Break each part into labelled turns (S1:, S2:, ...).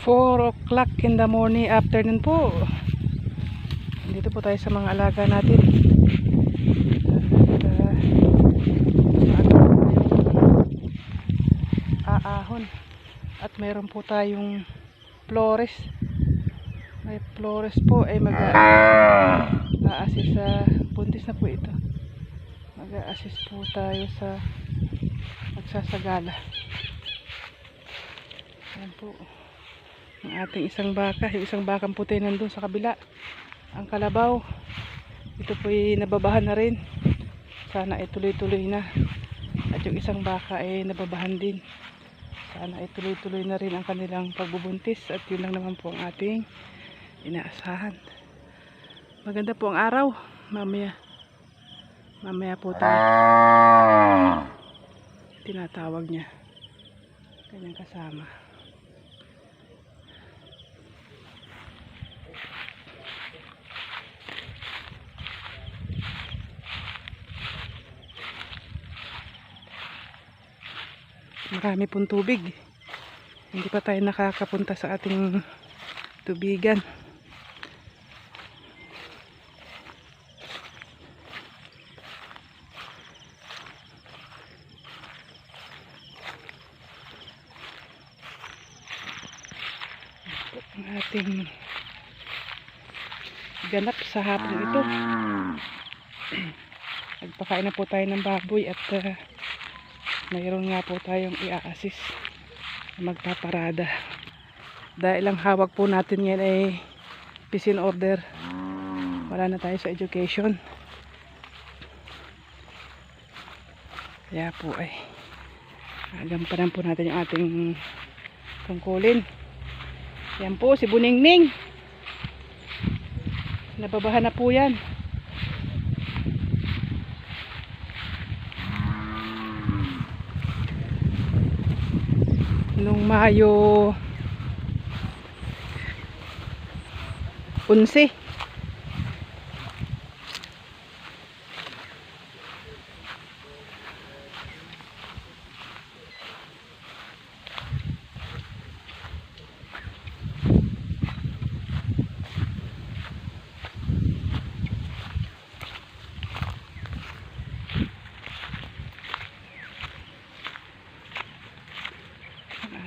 S1: 4 o'clock in the morning, afternoon po. Dito po tayo sa mga alaga natin. Aahon. At mayroon po tayong flores. May flores po ay mag-a-assist sa buntis na po ito. Mag-a-assist po tayo sa magsasagala. Ayan po ang ating isang baka. Yung isang bakang puti nandun sa kabila. Ang kalabaw, ito po ay nababahan na rin. Sana ay tuloy-tuloy na. At yung isang baka ay nababahan din. Sana ay tuloy-tuloy na rin ang kanilang pagbubuntis. At yun lang naman po ang ating inaasahan. Maganda po ang araw. Mamaya po tayo tinatawag niya kanyang kasama. Marami pong tubig. Hindi pa tayo nakakapunta sa ating tubigan. Ang ating ganap sa hapon ito. Nagpakain na po tayo ng baboy at mayroon nga po tayong i-assist na magpaparada. Dahil ang hawak po natin yan ay pisin order. Wala na tayo sa education. Kaya po ay agampanan po natin yung ating tungkulin. Yan po si Buningning. Nababahan na po yan. Nung Mayo 11.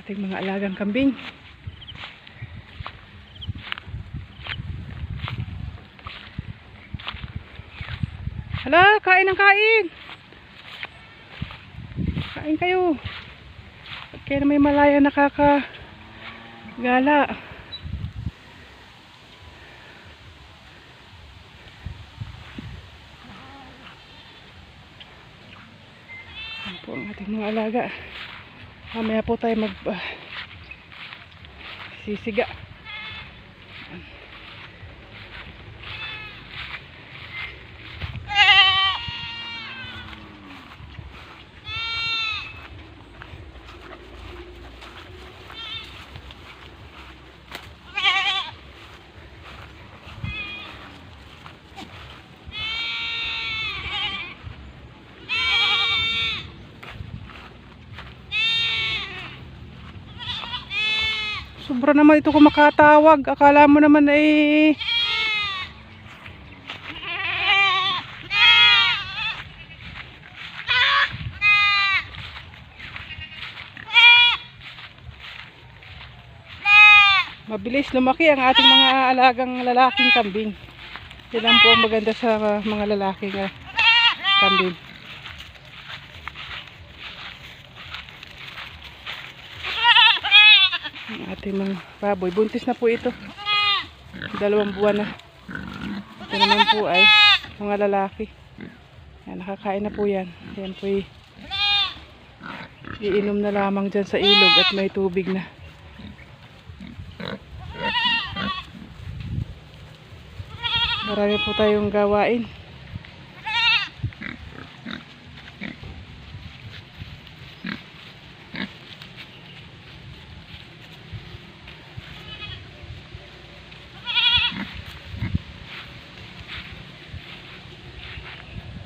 S1: Ating mga alagang kambing. Hala, kain ng kain. Kain kayo. Kaya na may malaya nakakagala. Yan po ang ating mga alaga. Mamaya po tayo sisiga. Sobra naman ito kung makatawag. Akala mo naman ay mabilis lumaki ang ating mga alagang lalaking kambing. Yan lang po ang maganda sa mga lalaking kambing. Ang ating mga baboy. Buntis na po ito. 2 buwan na. Ito naman po ay mga lalaki. Yan, nakakain na po yan. Yan po iinom na lamang dyan sa ilog at may tubig na. Marami po tayong gawain.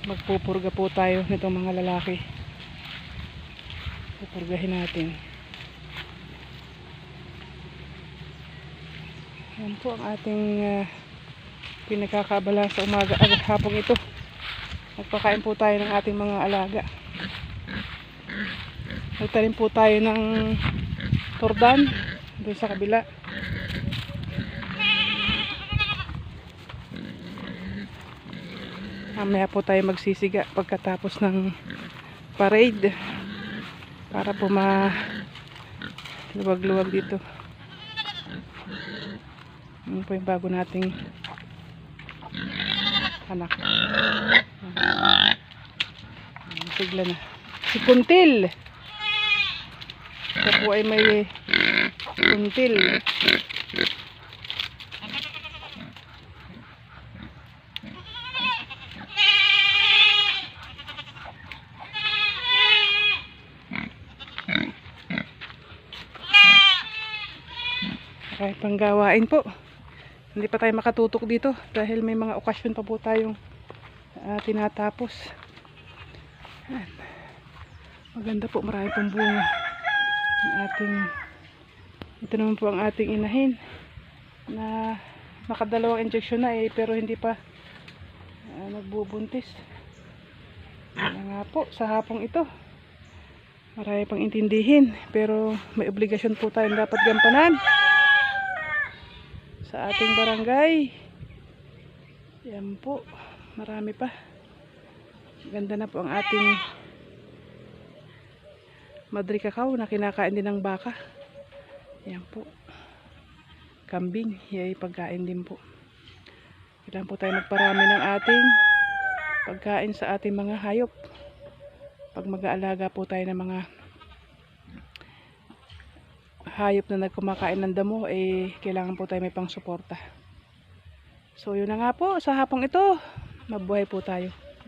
S1: Magpupurga po tayo nitong mga lalaki. Pupurgahin natin. Yan po ang ating pinagkakaabalahan sa umaga hapong ito. Nagpakain po tayo ng ating mga alaga. Nagtanim po tayo ng tordan doon sa kabila. Mamaya po tayo magsisiga pagkatapos ng parade para po luwag-luwag dito. Yun po yung bago nating anak. Sigla na. Si Puntil. Ito po ay may puntil. Okay, panggawain po. Hindi pa tayo makatutok dito dahil may mga okasyon pa po tayong tinatapos. Ayan. Maganda po, marami pong bunga. Ito naman po ang ating inahin na nakadalawang injection na pero hindi pa nagbubuntis. Kaya nga po, sa hapong ito marami pang intindihin pero may obligasyon po tayong dapat gampanan sa ating barangay. Yan po, marami pa. Ganda na po ang ating madri cacao na kinakain din ng baka. Yan po, kambing, yay pagkain din po. Kailangan po tayo magparami ng ating pagkain sa ating mga hayop. Pag mag-aalaga po tayo ng mga hayop na nagkumakain ng damo, kailangan po tayo may pang suporta. So yun na nga po, sa hapong ito, mabuhay po tayo.